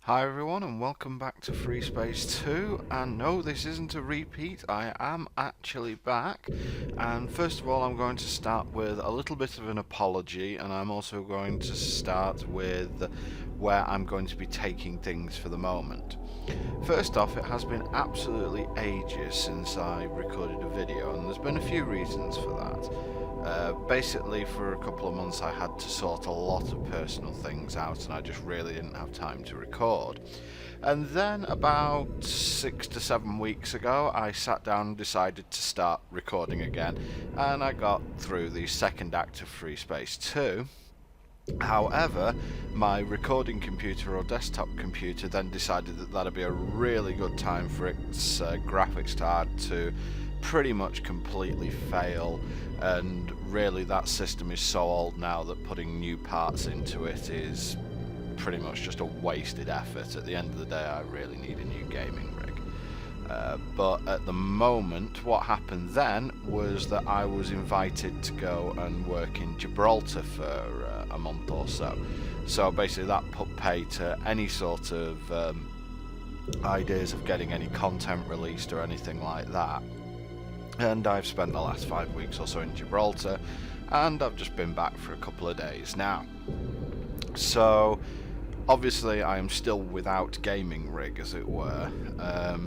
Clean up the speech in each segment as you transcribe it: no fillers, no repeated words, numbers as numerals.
Hi everyone and welcome back to Freespace 2, and no, this isn't a repeat, I am actually back. And first of all, I'm going to start with a little bit of an apology, and I'm also going to start with where I'm going to be taking things for the moment. First off, it has been absolutely ages since I recorded a video, and there's been a few reasons for that. Basically, for a couple of months I had to sort a lot of personal things out and I just really didn't have time to record. And then about 6 to 7 weeks ago I sat down and decided to start recording again, and I got through the second act of Freespace 2. However, my recording computer or desktop computer then decided that that'd be a really good time for its graphics card to pretty much completely fail, and really that system is so old now that putting new parts into it is pretty much just a wasted effort. At the end of the day, I really need a new gaming rig. But at the moment, what happened then was that I was invited to go and work in Gibraltar for a month or so. So basically that put pay to any sort of ideas of getting any content released or anything like that. And I've spent the last 5 weeks or so in Gibraltar, and I've just been back for a couple of days now. So obviously I am still without gaming rig, as it were,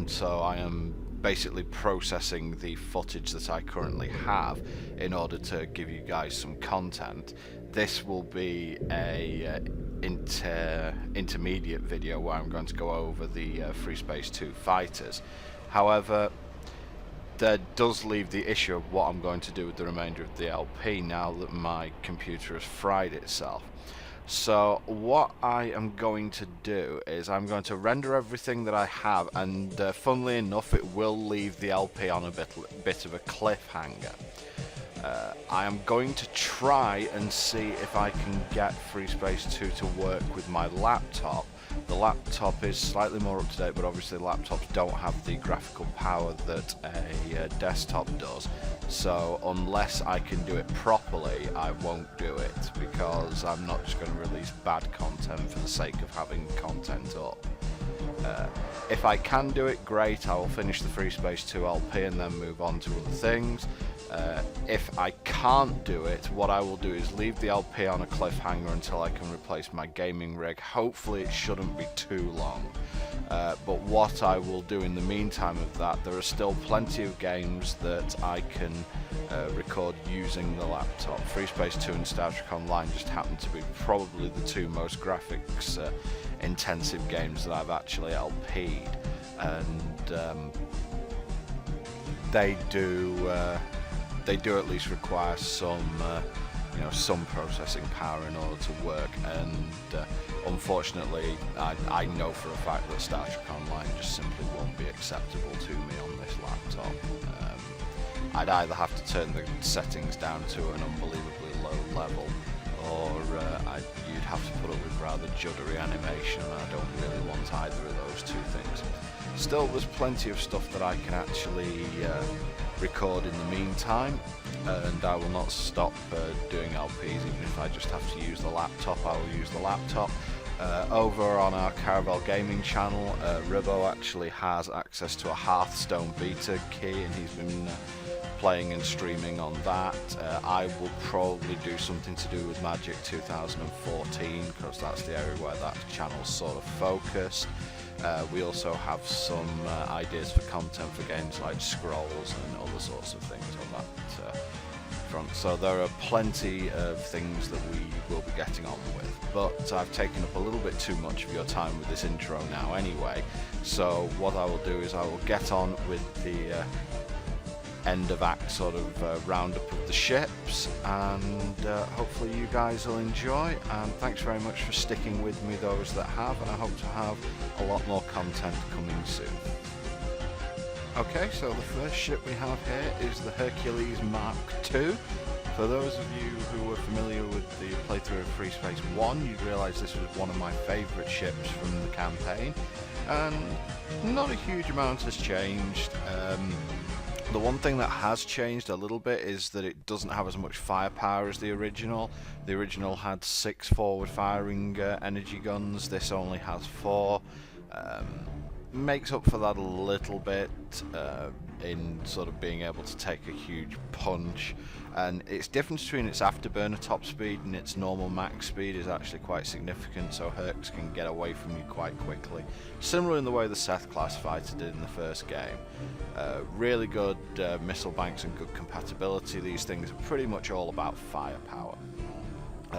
so I am basically processing the footage that I currently have in order to give you guys some content. This will be a intermediate video where I'm going to go over the Freespace 2 fighters. However, that does leave the issue of what I'm going to do with the remainder of the LP now that my computer has fried itself. So what I am going to do is I'm going to render everything that I have, and funnily enough it will leave the LP on a bit of a cliffhanger. I am going to try and see if I can get Freespace 2 to work with my laptop. The laptop is slightly more up to date, but obviously laptops don't have the graphical power that a desktop does. So unless I can do it properly, I won't do it, because I'm not just going to release bad content for the sake of having content up. If I can do it, great, I will finish the Freespace 2 LP and then move on to other things. If I can't do it, what I will do is leave the LP on a cliffhanger until I can replace my gaming rig. Hopefully it shouldn't be too long. But what I will do in the meantime of that, there are still plenty of games that I can record using the laptop. Freespace 2 and Star Trek Online just happen to be probably the two most graphics intensive games that I've actually LP'd, and they do at least require some some processing power in order to work, and unfortunately I know for a fact that Star Trek Online just simply won't be acceptable to me on this laptop. I'd either have to turn the settings down to an unbelievably low level, or you'd have to put up with rather juddery animation, and I don't really want either of those two things. Still, there's plenty of stuff that I can actually record in the meantime, and I will not stop doing LPs. Even if I just have to use the laptop, I will use the laptop. Over on our Caravel Gaming channel, Ribbo actually has access to a Hearthstone beta key, and he's been playing and streaming on that. I will probably do something to do with Magic 2014, because that's the area where that channel's sort of focused. We also have some ideas for content for games like Scrolls and other sorts of things on that front. So there are plenty of things that we will be getting on with. But I've taken up a little bit too much of your time with this intro now anyway. So what I will do is I will get on with the end of act sort of roundup of the ships, and hopefully you guys will enjoy, and thanks very much for sticking with me, those that have, and I hope to have a lot more content coming soon. Okay, so the first ship we have here is the Hercules Mk2. For those of you who were familiar with the playthrough of Freespace 1, you'd realise this was one of my favourite ships from the campaign, and not a huge amount has changed. The one thing that has changed a little bit is that it doesn't have as much firepower as the original. The original had 6 forward firing energy guns, this only has 4. Makes up for that a little bit in sort of being able to take a huge punch, and its difference between its afterburner top speed and its normal max speed is actually quite significant, so Hercs can get away from you quite quickly, similar in the way the Seth class fighter did in the first game. Really good missile banks and good compatibility. These things are pretty much all about firepower.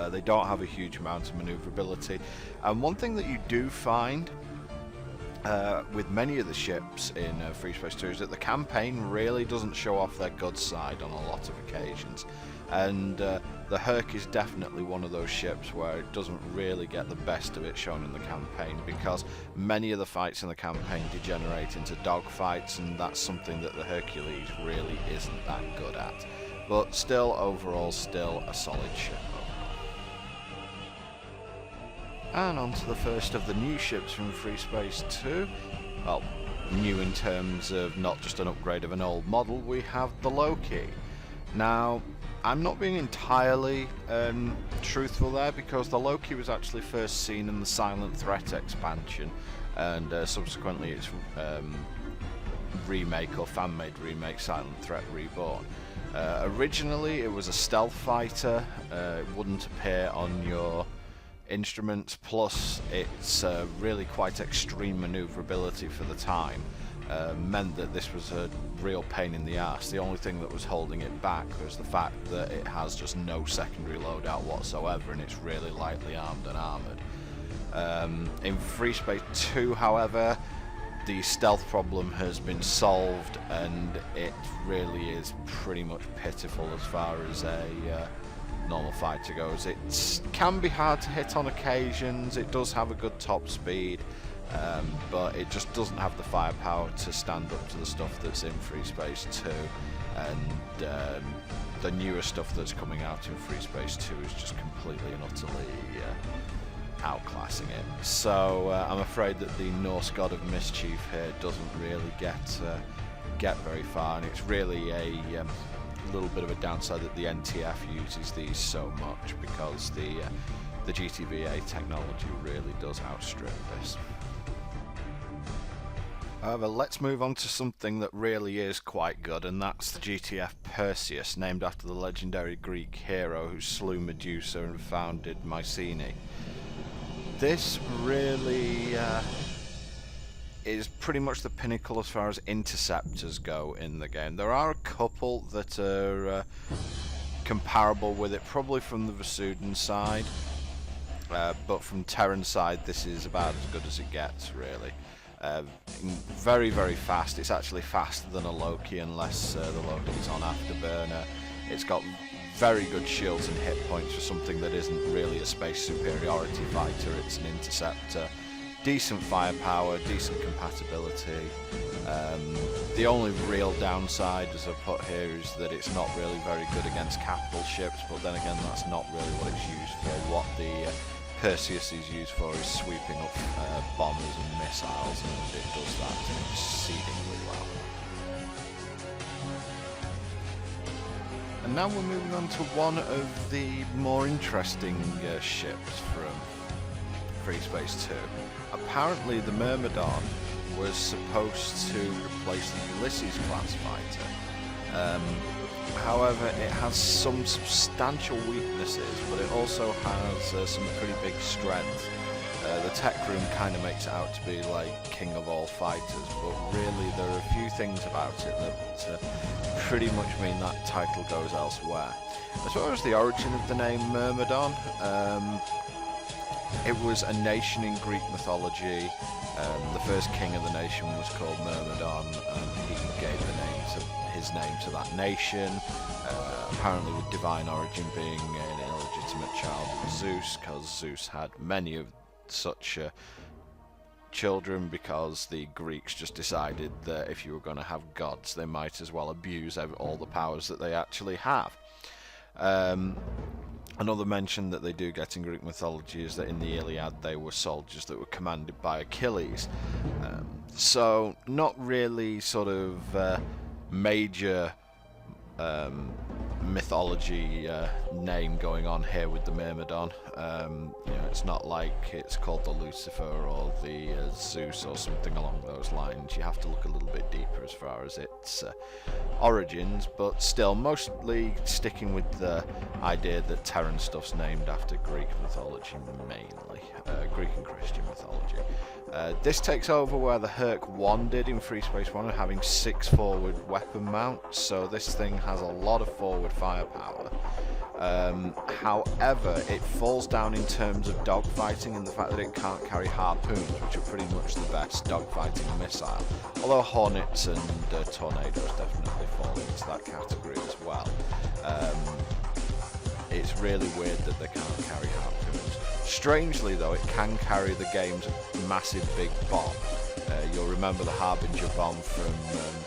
They don't have a huge amount of maneuverability, and one thing that you do find with many of the ships in Freespace 2 is that the campaign really doesn't show off their good side on a lot of occasions, and the Herc is definitely one of those ships where it doesn't really get the best of it shown in the campaign, because many of the fights in the campaign degenerate into dogfights, and that's something that the Hercules really isn't that good at. But still, overall, still a solid ship. And on to the first of the new ships from Freespace 2. Well, new in terms of not just an upgrade of an old model, we have the Lowkey. Now, I'm not being entirely truthful there, because the Lowkey was actually first seen in the Silent Threat expansion, and subsequently its remake, or fan-made remake, Silent Threat Reborn. Originally it was a stealth fighter, it wouldn't appear on your instruments, plus its really quite extreme maneuverability for the time meant that this was a real pain in the ass. The only thing that was holding it back was the fact that it has just no secondary loadout whatsoever, and it's really lightly armed and armoured. In Freespace 2, however, the stealth problem has been solved, and it really is pretty much pitiful as far as a normal fighter goes. It can be hard to hit on occasions, it does have a good top speed, but it just doesn't have the firepower to stand up to the stuff that's in Freespace 2, and the newer stuff that's coming out in Freespace 2 is just completely and utterly outclassing it. So I'm afraid that the Norse god of mischief here doesn't really get very far, and it's really a little bit of a downside that the NTF uses these so much, because the GTBA technology really does outstrip this. However, let's move on to something that really is quite good, and that's the GTF Perseus, named after the legendary Greek hero who slew Medusa and founded Mycenae. This really is pretty much the pinnacle as far as interceptors go in the game. There are a couple that are comparable with it, probably from the Vesudan side, but from Terran side this is about as good as it gets, really. Very, very fast. It's actually faster than a Lowkey, unless the Lowkey's on afterburner. It's got very good shields and hit points for something that isn't really a space superiority fighter, it's an interceptor. Decent firepower, decent compatibility. The only real downside, as I put here, is that it's not really very good against capital ships, but then again that's not really what it's used for. What the Perseus is used for is sweeping up bombers and missiles, and it does that exceedingly well. And now we're moving on to one of the more interesting ships from Freespace 2. Apparently the Myrmidon was supposed to replace the Ulysses class fighter. However, it has some substantial weaknesses, but it also has some pretty big strength. The tech room kind of makes it out to be like king of all fighters, but really there are a few things about it that pretty much mean that title goes elsewhere. As far as the origin of the name Myrmidon, it was a nation in Greek mythology. The first king of the nation was called Myrmidon, and he gave his name to that nation, apparently with divine origin being an illegitimate child of Zeus, because Zeus had many of such children, because the Greeks just decided that if you were going to have gods, they might as well abuse all the powers that they actually have. Another mention that they do get in Greek mythology is that in the Iliad they were soldiers that were commanded by Achilles. So not really sort of major mythology name going on here with the Myrmidon. You know, it's not like it's called the Lucifer or the Zeus or something along those lines. You have to look a little bit deeper as far as its origins, but still mostly sticking with the idea that Terran stuff's named after Greek mythology, mainly Greek and Christian mythology. This takes over where the Herc 1 did in Freespace 1, having 6 forward weapon mounts, so this thing has a lot of forward firepower. However, it falls down in terms of dogfighting in the fact that it can't carry harpoons, which are pretty much the best dogfighting missile, although Hornets and Tornadoes definitely fall into that category as well. It's really weird that they can't carry harpoons. Strangely though, it can carry the game's massive big bomb. You'll remember the Harbinger bomb from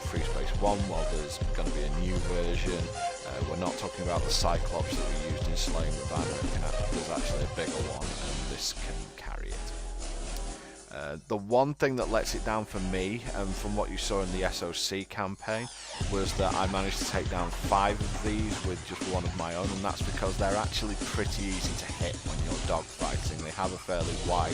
Freespace 1. Well, there's going to be a new version. We're not talking about the Cyclops that we used in slaying Ravana. There's actually a bigger one, and this can carry it. The one thing that lets it down for me, and from what you saw in the SOC campaign, was that I managed to take down 5 of these with just one of my own, and that's because they're actually pretty easy to hit when you're dogfighting. They have a fairly wide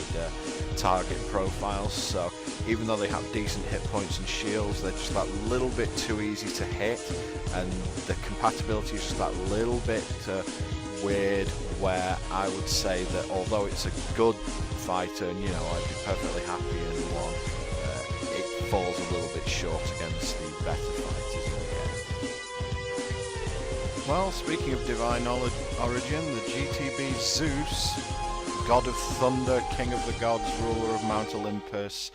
target profile, so even though they have decent hit points and shields, they're just that little bit too easy to hit, and the compatibility is just that little bit weird, where I would say that although it's a good fighter, and you know, I'd be perfectly happy in one, it falls a little bit short against the better fighters in the game. Well, speaking of divine origin, the GTB Zeus, god of thunder, king of the gods, ruler of Mount Olympus,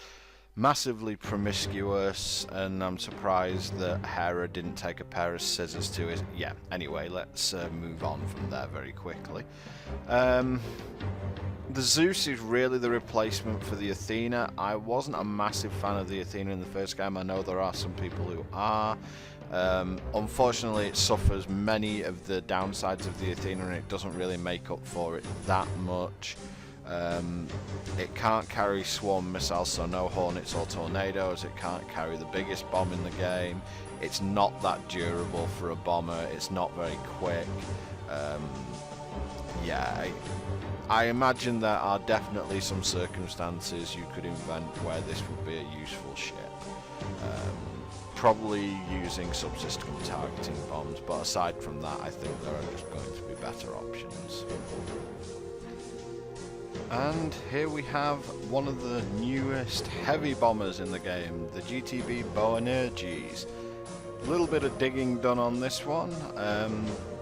massively promiscuous, and I'm surprised that Hera didn't take a pair of scissors to his... Yeah, anyway, let's move on from there very quickly. The Zeus is really the replacement for the Athena. I wasn't a massive fan of the Athena in the first game. I know there are some people who are. Unfortunately, it suffers many of the downsides of the Athena, and it doesn't really make up for it that much. It can't carry swarm missiles, so no Hornets or Tornadoes. It can't carry the biggest bomb in the game. It's not that durable for a bomber. It's not very quick. Yeah, I imagine there are definitely some circumstances you could invent where this would be a useful ship. Probably using subsystem targeting bombs, but aside from that, I think there are just going to be better options. And here we have one of the newest heavy bombers in the game, the GTB Bebo. A little bit of digging done on this one.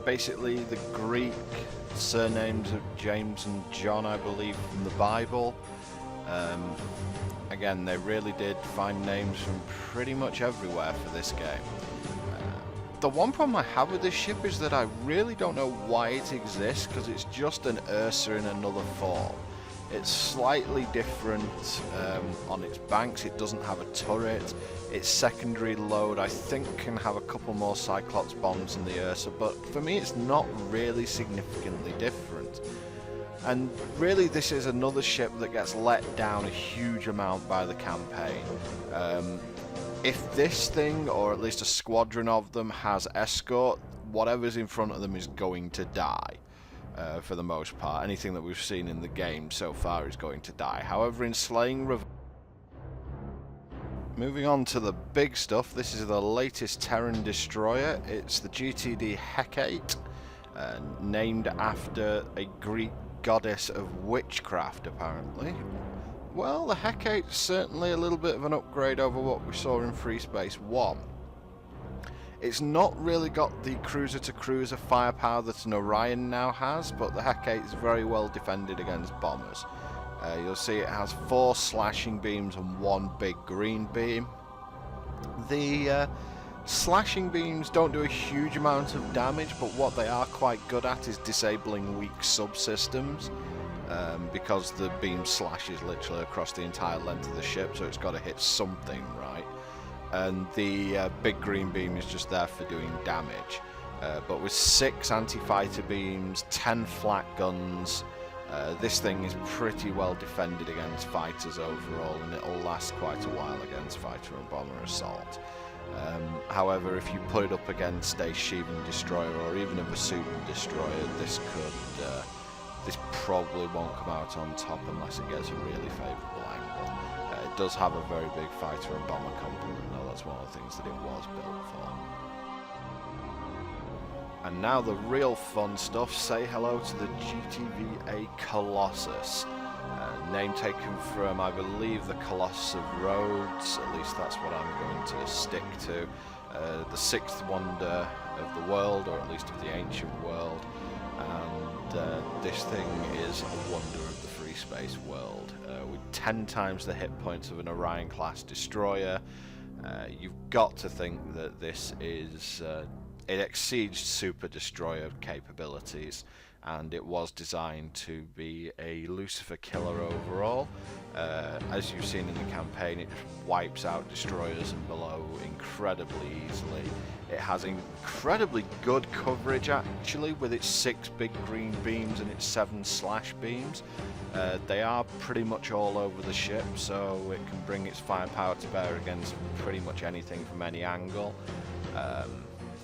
Basically the Greek surnames of James and John, I believe, from the Bible. Again, they really did find names from pretty much everywhere for this game. The one problem I have with this ship is that I really don't know why it exists, because it's just an Ursa in another form. It's slightly different on its banks. It doesn't have a turret. Its secondary load, I think, can have a couple more Cyclops bombs than the Ursa, but for me it's not really significantly different. And really this is another ship that gets let down a huge amount by the campaign. If this thing, or at least a squadron of them, has escort, whatever's in front of them is going to die. For the most part, anything that we've seen in the game so far is going to die. However, in slaying Ravana, moving on to the big stuff, this is the latest Terran destroyer. It's the GTD Hecate, named after a Greek goddess of witchcraft, apparently. Well, the Hecate's certainly a little bit of an upgrade over what we saw in Freespace 1. It's not really got the cruiser-to-cruiser firepower that an Orion now has, but the Hecate is very well defended against bombers. You'll see it has 4 slashing beams and 1 big green beam. The slashing beams don't do a huge amount of damage, but what they are quite good at is disabling weak subsystems, because the beam slashes literally across the entire length of the ship, so it's got to hit something right. And the big green beam is just there for doing damage. But with 6 anti-fighter beams, 10 flak guns, this thing is pretty well defended against fighters overall, and it'll last quite a while against fighter and bomber assault. However, if you put it up against a Sheevan destroyer or even a Vasudan destroyer, this probably won't come out on top unless it gets a really favourable angle. It does have a very big fighter and bomber complement, though. That's one of the things that it was built for. And now the real fun stuff. Say hello to the GTB Colossus. Name taken from, I believe, the Colossus of Rhodes. At least that's what I'm going to stick to. The sixth wonder of the world, or at least of the ancient world. And this thing is a wonder of the Freespace world. With 10 times the hit points of an Orion class destroyer, you've got to think that this is... it exceeds super destroyer capabilities, and it was designed to be a Lucifer killer overall. As you've seen in the campaign, it just wipes out destroyers and below incredibly easily. It has incredibly good coverage actually, with its 6 big green beams and its 7 slash beams. They are pretty much all over the ship, so it can bring its firepower to bear against pretty much anything from any angle.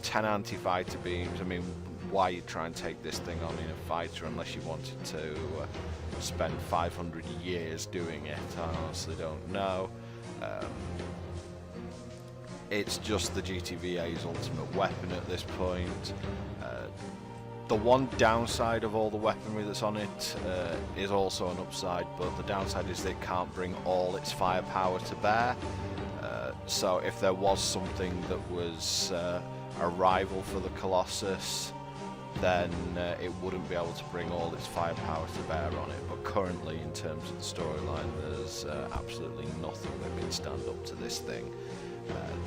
10 anti-fighter beams. I mean, why you try and take this thing on in a fighter unless you wanted to spend 500 years doing it? I honestly don't know. It's just the GTVA's ultimate weapon at this point. The one downside of all the weaponry that's on it is also an upside, but the downside is that it can't bring all its firepower to bear. So if there was something that was a rival for the Colossus, then it wouldn't be able to bring all its firepower to bear on it. But currently, in terms of the storyline, there's absolutely nothing that can stand up to this thing.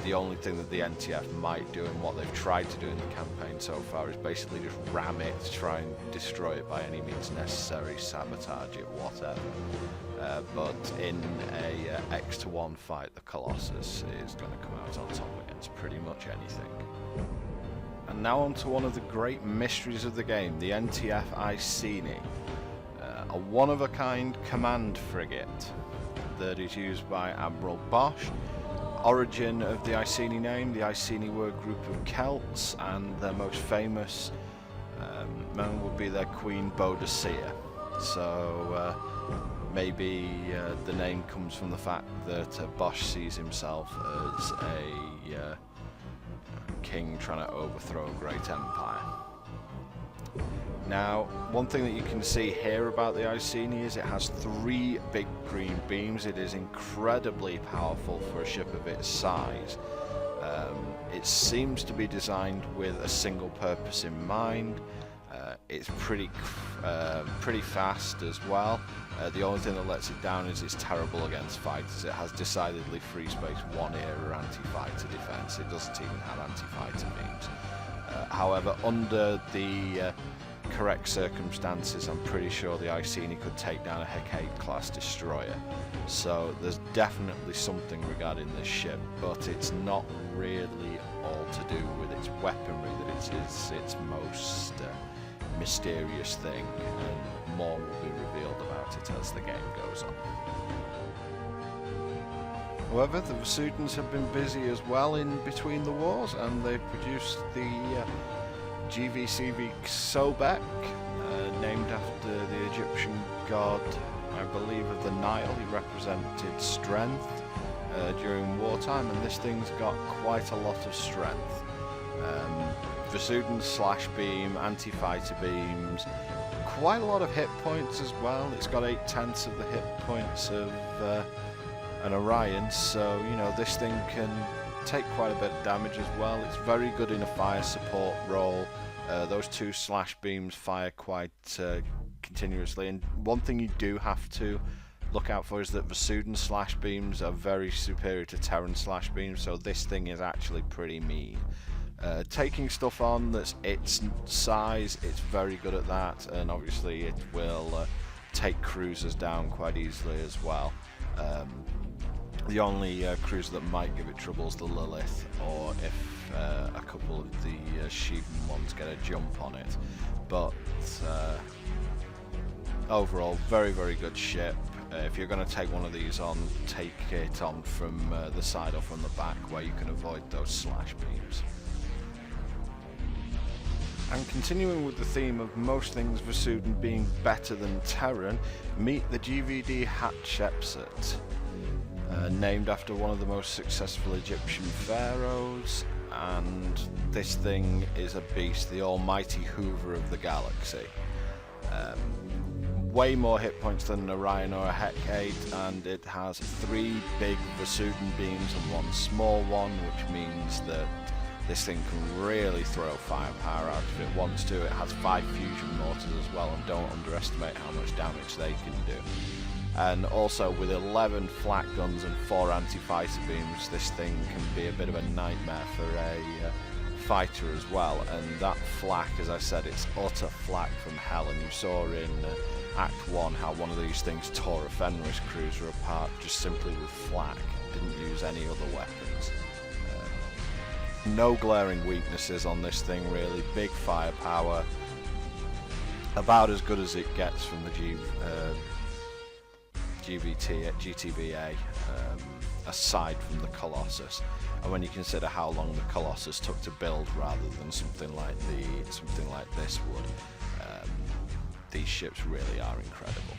The only thing that the NTF might do, and what they've tried to do in the campaign so far, is basically just ram it, try and destroy it by any means necessary, sabotage it, whatever. But in a X-1 fight, the Colossus is going to come out on top against pretty much anything. And now on to one of the great mysteries of the game, the NTfI Iceni, a one-of-a-kind command frigate that is used by Admiral Bosch. Origin of the Iceni name: the Iceni were a group of Celts, and their most famous member would be their queen Boadicea. So maybe the name comes from the fact that Bosch sees himself as a king trying to overthrow a great empire. Now, one thing that you can see here about the Iceni is it has 3 big green beams. It is incredibly powerful for a ship of its size. It seems to be designed with a single purpose in mind. It's pretty fast as well. The only thing that lets it down is it's terrible against fighters. It has decidedly Freespace 1 era anti-fighter defense. It doesn't even have anti-fighter beams. However, under the correct circumstances, I'm pretty sure the Iceni could take down a Hecate class destroyer. So there's definitely something regarding this ship, but it's not really all to do with its weaponry that is its most mysterious thing, and more will be revealed about it as the game goes on. However, the Vasudans have been busy as well in between the wars, and they've produced the GTB Zeus, named after the Egyptian god, I believe, of the Nile. He represented strength during wartime, and this thing's got quite a lot of strength. Vasudan slash beam, anti-fighter beams, quite a lot of hit points as well. It's got 8/10 of the hit points of an Orion, so you know this thing can take quite a bit of damage as well. It's very good in a fire support role. Those 2 slash beams fire quite continuously, and one thing you do have to look out for is that Vasudan slash beams are very superior to Terran slash beams, so this thing is actually pretty mean. Taking stuff on that's its size, it's very good at that, and obviously it will take cruisers down quite easily as well. The only cruiser that might give it trouble is the Lilith, or if a couple of the Sheevan ones get a jump on it. But overall, very, very good ship. If you're going to take one of these on, take it on from the side or from the back, where you can avoid those slash beams. And continuing with the theme of most things Vesudan being better than Terran, meet the GTD Hatshepsut, named after one of the most successful Egyptian pharaohs, and this thing is a beast, the almighty hoover of the galaxy. Way more hit points than an Orion or a Hecate, and it has 3 big Vesudan beams and 1 small one, which means that this thing can really throw firepower out if it wants to. It has 5 fusion mortars as well, and don't underestimate how much damage they can do. And also with 11 flak guns and 4 anti-fighter beams, this thing can be a bit of a nightmare for a fighter as well. And that flak, as I said, it's utter flak from hell, and you saw in Act 1 how one of these things tore a Fenris cruiser apart just simply with flak, didn't use any other weapons. No glaring weaknesses on this thing really, big firepower, about as good as it gets from the GTBA, aside from the Colossus. And when you consider how long the Colossus took to build rather than something like this would, these ships really are incredible.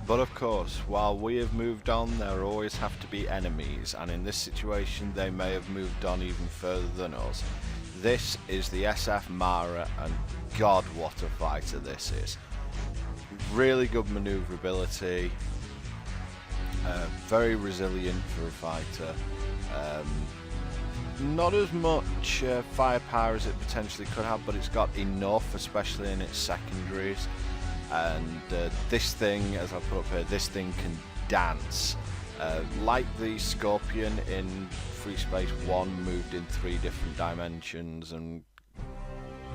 But of course, while we have moved on, there always have to be enemies, and in this situation they may have moved on even further than us. This is the SF Mara, and god what a fighter this is. Really good maneuverability, very resilient for a fighter. Not as much firepower as it potentially could have, but it's got enough, especially in its secondaries. And this thing, as I put up here, this thing can dance. Like the Scorpion in Freespace 1, moved in 3 different dimensions and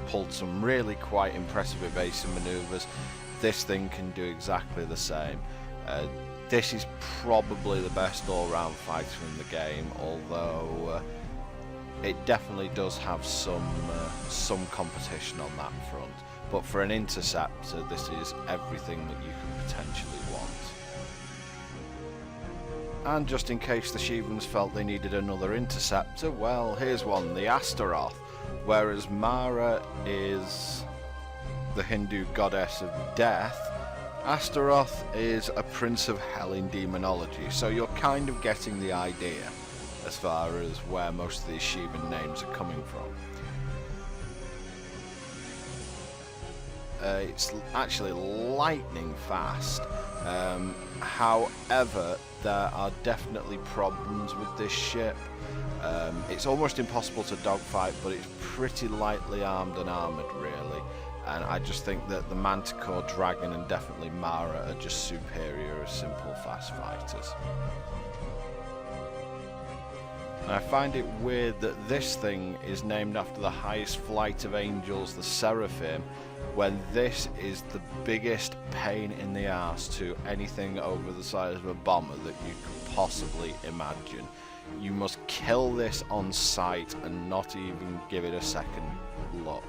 pulled some really quite impressive evasive maneuvers. This thing can do exactly the same. This is probably the best all-round fighter in the game, although it definitely does have some competition on that front. But for an interceptor, this is everything that you can potentially want. And just in case the Shivans felt they needed another interceptor, well, here's one, the Astaroth. Whereas Mara is the Hindu goddess of death, Astaroth is a prince of hell in demonology, so you're kind of getting the idea as far as where most of these Shivan names are coming from. It's actually lightning fast. However, there are definitely problems with this ship. It's almost impossible to dogfight, but it's pretty lightly armed and armoured really. And I just think that the Manticore, Dragon and definitely Mara are just superior as simple fast fighters. And I find it weird that this thing is named after the highest flight of angels, the Seraphim, when this is the biggest pain in the arse to anything over the size of a bomber that you could possibly imagine. You must kill this on sight and not even give it a second look.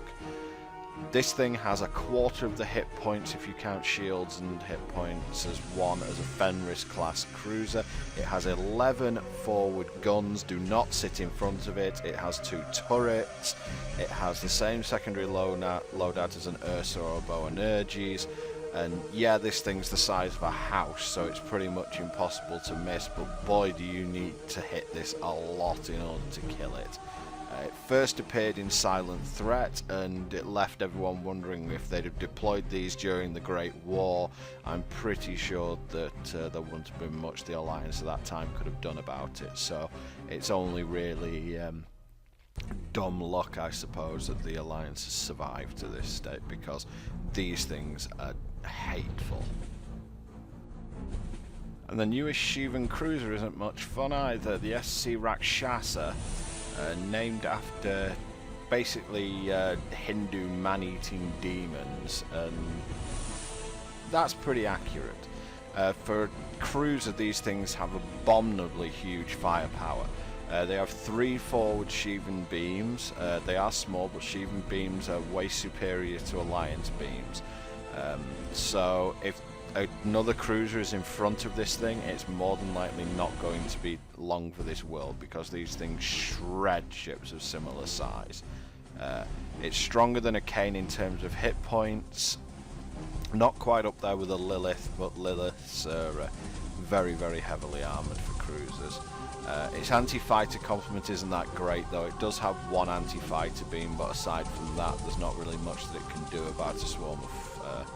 This thing has a quarter of the hit points if you count shields and hit points as one as a Fenris class cruiser. It has 11 forward guns, do not sit in front of it. It has 2 turrets. It has the same secondary loadout as an Ursa or a Boanerges. And yeah, this thing's the size of a house, so it's pretty much impossible to miss, but boy do you need to hit this a lot in order to kill it. It first appeared in Silent Threat, and it left everyone wondering if they'd have deployed these during the Great War. I'm pretty sure that there wouldn't have been much the Alliance at that time could have done about it, so it's only really dumb luck, I suppose, that the Alliance has survived to this state, because these things are hateful. And the newest Shivan cruiser isn't much fun either, the SC Rakshasa. Named after basically Hindu man-eating demons, and that's pretty accurate. For a cruiser, these things have abominably huge firepower. They have 3 forward Shivan beams. They are small, but Shivan beams are way superior to Alliance beams. So if another cruiser is in front of this thing, it's more than likely not going to be long for this world, because these things shred ships of similar size. It's stronger than a Kane in terms of hit points, not quite up there with a Lilith, but Lilith's very, very heavily armoured for cruisers. Its anti-fighter complement isn't that great, though. It does have one anti-fighter beam, but aside from that, there's not really much that it can do about a swarm of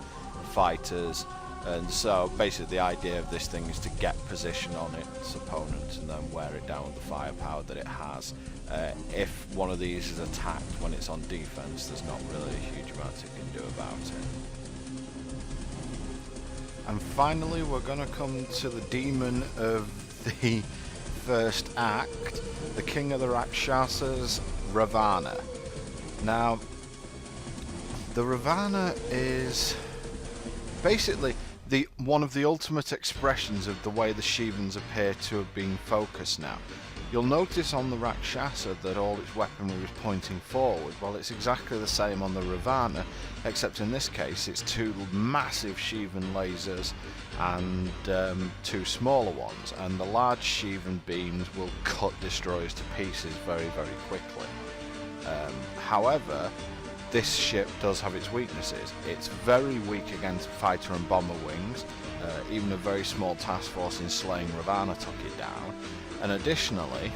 fighters. And so basically the idea of this thing is to get position on its opponent and then wear it down with the firepower that it has. If one of these is attacked when it's on defense, there's not really a huge amount it can do about it. And finally, we're going to come to the demon of the first act, the king of the Rakshasas, Ravana. Now, the Ravana is basically one of the ultimate expressions of the way the Shivans appear to have been focused now. You'll notice on the Rakshasa that all its weaponry is pointing forward. Well, it's exactly the same on the Ravana, except in this case it's two massive Shivan lasers and two smaller ones, and the large Shivan beams will cut destroyers to pieces very, very quickly. However, this ship does have its weaknesses. It's very weak against fighter and bomber wings. Even a very small task force in slaying Ravana took it down. And additionally,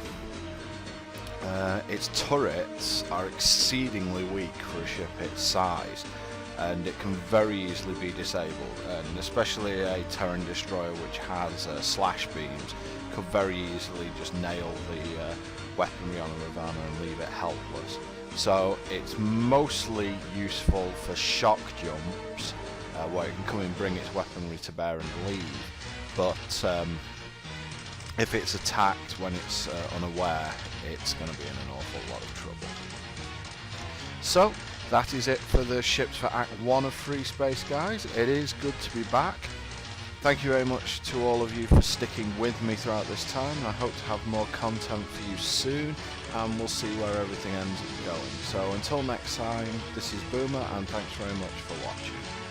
its turrets are exceedingly weak for a ship its size, and it can very easily be disabled, and especially a Terran destroyer which has slash beams could very easily just nail the weaponry on a Ravana and leave it helpless. So it's mostly useful for shock jumps, where it can come and bring its weaponry to bear and leave, but if it's attacked when it's unaware, it's going to be in an awful lot of trouble. So that is it for the ships for Act 1 of Freespace, guys. It is good to be back. Thank you very much to all of you for sticking with me throughout this time. I hope to have more content for you soon, and we'll see where everything ends up going. So until next time, this is Boomer, and thanks very much for watching.